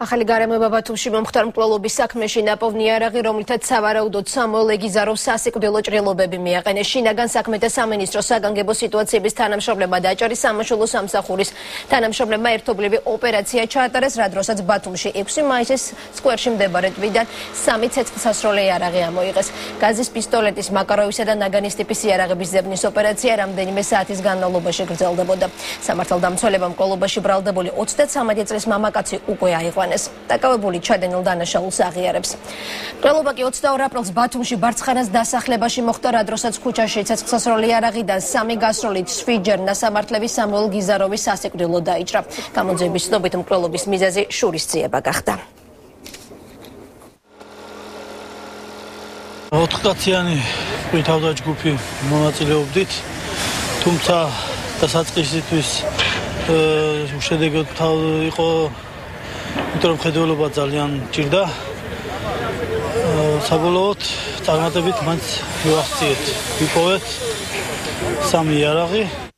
ახალი გარემოება ბათუმში მომხდარ მკვლელობის საქმეში ნაპოვნი იარაღი, რომლითაც სავარაუდოდ სამუელ ეგიზაროვს სასიკვდილო ჭრილობები მიაყენეს. შინაგან საქმეთა სამინისტროს საგანგებო სიტუაციების თანამშრომლებმა და აჭარის სამაშველო სამსახურის თანამშრომლებმა ერთობლივი ოპერაცია ჩაატარეს, რა დროსაც ბათუმში 6 მაისის სკვერში მდებარე ტბიდან 3 ცეცხლსასროლე იარაღი ამოიღეს. გაზის პისტოლეტის, მაკაროვისა და ნაგანის ტიპის იარაღების ძებნის ოპერაცია რამდენიმე საათის განმავლობაში გრძელდებოდა. სამართალდამცველებამ მკვლელობაში ბრალდებული 33 წლის მამაკაცი უკვე აიყვანეს. დაკავებული ჩადენილ დანაშაულს აღიარებს. მკვლელობა კი 22 აპრილს ბათუმში ბარცხანას დასახლებაში მოხდა, რა დროსაც ქუჩაში ცეცხლსასროლი იარაღიდან 3 გასროლით 7 ჯერ ნასამართლები სამუელ გიზაროვის სასიკვდილო დაიჭრა. გამოძიების ცნობით მკვლელობის მიზეზი შურისძიება გახდა. 4 კაციანი ვითავდა ჯგუფი მონაწილეობდით, თუმცა დასაწყისისთვის უშედეგოდ იყო, იმიტომ რომ ხედველობა ძალიან ჭირდა. საბოლოოდ წარმატებით მაინც მივახციეთ, ვიპოვეთ 3 იარაღი.